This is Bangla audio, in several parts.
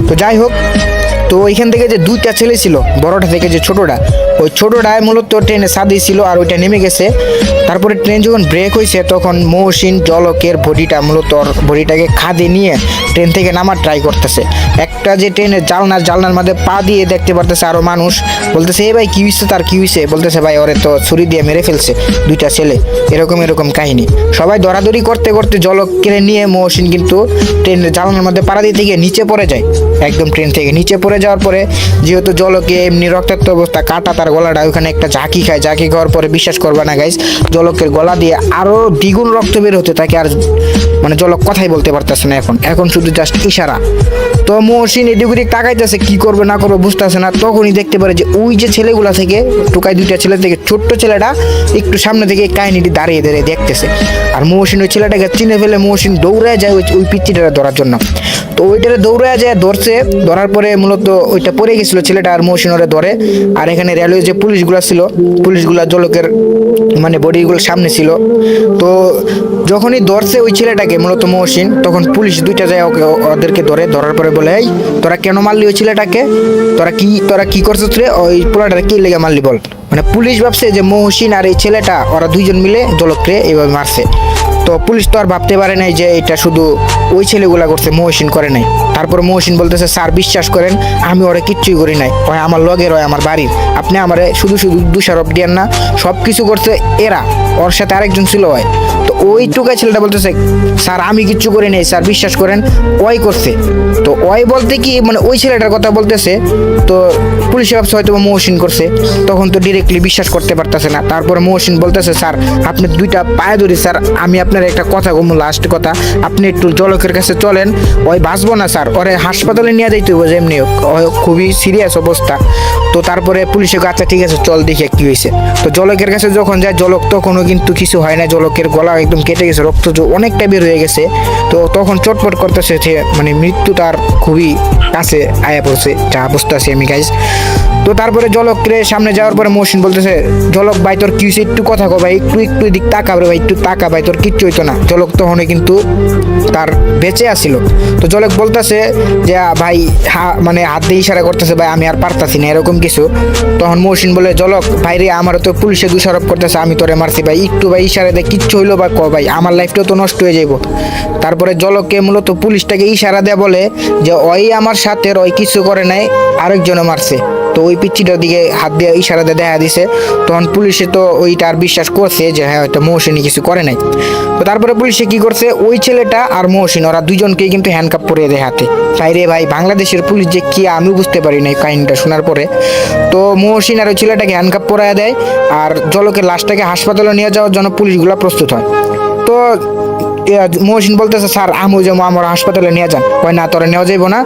তো যাই হোক, তো ওইখান থেকে যে দুইটা ছেলে ছিল, বড়টা থেকে যে ছোটটা, ওই ছোটটায় মূলত ট্রেনে সাদি ছিল আর ওইটা নেমে গেছে। তারপরে ট্রেন যখন ব্রেক হয়েছে তখন মহসিন জলকের বডিটা মূলত ওর বডিটাকে খাদে নিয়ে ট্রেন থেকে নামার ট্রাই করতেছে। একটা যে ট্রেনের জালনার মধ্যে পা দিয়ে দেখতে পারতেছে আরও মানুষ, বলতেছে এ ভাই কী হয়েছে, তার কী হয়েছে? বলতেছে ভাই ওরে তো ছুরি দিয়ে মেরে ফেলছে দুইটা ছেলে, এরকম কাহিনী। সবাই দরাদরি করতে করতে জলককে নিয়ে মহসিন কিন্তু ট্রেনের জালনার মধ্যে পাড়া দিতে গিয়ে নিচে পড়ে যায়। একদম ট্রেন থেকে নিচে পড়ে যাওয়ার পরে যেহেতু জলকে এমনি রক্তাক্ত অবস্থা, কাটা তার গলাটা, ওখানে একটা ঝাঁকি খায়। ঝাঁকি খাওয়ার পরে বিশ্বাস করবে না গাইস, জলকের গলা দিয়ে আরো দ্বিগুণ রক্ত বের হতে থাকে। আর মানে জলক কথাই বলতে পারতেছে না, এখন শুধু জাস্ট ইশারা। তো মহসিন এদিক ওদিক তাকাইতেছে, কি করবে না করবে বুঝতেছে না। তখনই দেখতে পারে যে ওই যে ছেলেগুলা থেকে, টুকাই দুইটা ছেলে থেকে ছোট্ট ছেলেটা একটু সামনে থেকে কাহিনীটি দাঁড়িয়ে দেখতেছে। আর মহসিন ওই ছেলেটাকে চিনে ফেলে মহসিন দৌড়ায় যায় ওই পিচ্চিটা ধরার জন্য। তো ওইটারে দৌড়ায় যায়, ধরছে। ধরার পরে মূলত ওইটা পড়ে গেছিল ছেলেটা, আর মহসিন ওরে ধরে। আর এখানে রেলওয়ে যে পুলিশগুলো ছিল, পুলিশগুলা জলকের মানে বডিগুলো সামনে ছিল। তো যখনই ধরছে ওই ছেলেটাকে মূলত মহসিন, তখন পুলিশ দুইটা যায় ওদেরকে ধরার পরে বলে, এই তোরা কেন মারলি ওই ছেলেটাকে? তোরা কি করছিস রে? ওই পোলাটাকে কি লেগে মারলি বল। মানে পুলিশ ভাবছে যে মহসিন আর এই ছেলেটা ওরা দুইজন মিলে জলককে এইভাবে মারছে। তো পুলিশ তো আর ভাবতে পারে নাই যে এটা শুধু ওই ছেলেগুলা করছে, মহসিন করে নাই। তারপর মহসিন বলতেছে, স্যার বিশ্বাস করেন আমি ওরা কিচ্ছুই করি নাই, ওই আমার লগের, ওই আমার বাড়ির। আপনি আমারে শুধু দোষারোপ দিয়েন না, সব কিছু করছে এরা, ওর সাথে আরেকজন ছিল ওই। তো ওই টুকাই ছেলেটা বলতেছে, স্যার আমি কিচ্ছু করি নাই স্যার, বিশ্বাস করেন ওই করছে। তো ওই বলতে কি মানে ওই ছেলেটার কথা বলতেছে। তো পুলিশে ভাবছে হয়তো মহসিন করছে, তখন তো ডিরেক্টলি বিশ্বাস করতে পারতেছে না। তারপরে মহসিন বলতেছে, স্যার আপনি দুইটা পায়ে ধরি স্যার, আমি আপনার একটা কথা বলবো, লাস্ট কথা, আপনি একটু জলকের কাছে চলেন, ওই বাঁচবো না স্যার, ওরে হাসপাতালে নিয়ে যাইতে হবে যেমনি, খুবই সিরিয়াস অবস্থা। তো তারপরে পুলিশে আচ্ছা ঠিক আছে চল দেখি কি হয়েছে। তো জলকের কাছে যখন যায়, জলক তখনও কিন্তু কিছু হয় না, জলকের গলা একদম কেটে গেছে, রক্ত অনেকটা বের হয়ে গেছে। তো তখন চটপট করতেছে যে মানে মৃত্যু তার খুবই কাছে আয়া পড়ছে, যা বুঝতেছি আমি গাইজ। তো তারপরে জলকের সামনে যাওয়ার পরে মহসিন বলতেছে, জলক ভাই তোর কি হয়েছে, একটু কথা কো ভাই, একটু দিক তাকা রে ভাই, একটু তাকা ভাই, তোর কিচ্ছু হইতো না। জলক তখন কিন্তু তার বেঁচে আসিল। তো জলক বলতেছে যে ভাই মানে হাত দিয়ে ইশারা করতেছে, ভাই আমি আর পারতাছি না, এরকম কিছু। তখন মহসিন বলে, জলক ভাই রে আমারও তো পুলিশে দোষারোপ করতেছে, আমি তোরে মারছি ভাই, একটু ভাই ইশারা দেয়, কিচ্ছু হইলো বা ক ভাই, আমার লাইফটাও তো নষ্ট হয়ে যাইব। তারপরে জলককে মূলত পুলিশটাকে ইশারা দেয়, বলে যে ওই আমার সাথে ওই কিছু করে নাই, আরেকজনে মারছে। তো ওই পিচ্চিটার দিকে হাত দিয়ে ইশারা দিয়ে দেখা দিছে। তখন পুলিশে তো ওইটা আর বিশ্বাস করছে যে হ্যাঁ হয়তো মহসিনই কিছু করে নাই। তো তারপরে পুলিশে কি করছে, ওই ছেলেটা আর মহসিন ওরা দুজনকেই কিন্তু হ্যান্ডকাপ পরিয়ে দেয় হাতে। তাই রে ভাই, বাংলাদেশের পুলিশ যে কি আমি বুঝতে পারি না এই কাহিনীটা শোনার পরে। তো মহসিন আর ওই ছেলেটাকে হ্যান্ডকাপ পরাইয়া দেয়, আর জলকের লাশটাকে হাসপাতালে নিয়ে যাওয়ার জন্য পুলিশগুলো প্রস্তুত হয়। তো মহসিন বলতেছে, স্যার আমি যেমন আমার হাসপাতালে নিয়ে যান। কয় না, তোরা নেওয়া যাইব না,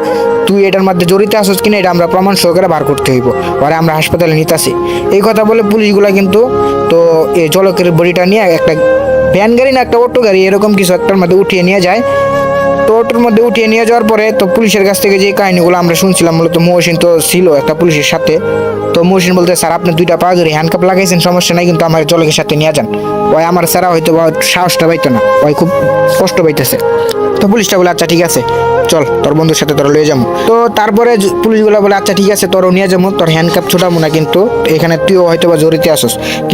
তুই এটার মধ্যে জড়িত আসছ কিনা এটা আমরা প্রমাণ সহকারে বার করতে হইব, পরে আমরা হাসপাতালে নিতেছি। এই কথা বলে পুলিশগুলা কিন্তু তো এই জলকের বডিটা নিয়ে একটা ভ্যান গাড়ি না একটা অটো গাড়ি এরকম কিছু একটার মধ্যে উঠিয়ে নিয়ে যায়। তো ওটার মধ্যে উঠিয়ে নিয়ে যাওয়ার পরে তো পুলিশের কাছ থেকে যে কাহিনীগুলো আমরা শুনছিলাম, মূলত মহসিন তো ছিল একটা পুলিশের সাথে। তো মহসিন বলতে, স্যার আপনি দুইটা পা ধরে হ্যান্ডকাপ লাগাইছেন, সমস্যা নাই, কিন্তু আমার জলকের সাথে নিয়ে যান। ওই আমার স্যারা হয়তো বা সাহসটা পাইতো না, ওই খুব কষ্ট পাইতেছে। তো পুলিশটা বলে, আচ্ছা ঠিক আছে চল তোর বন্ধুর সাথে তোরা লয়ে যাবো। তো তারপরে পুলিশগুলো বলে, আচ্ছা ঠিক আছে তোরও নিয়ে যাবো, তোর হ্যান্ডকাপ ছুটাবো না, কিন্তু এখানে তুইও হয়তো বা জড়িতে আসস।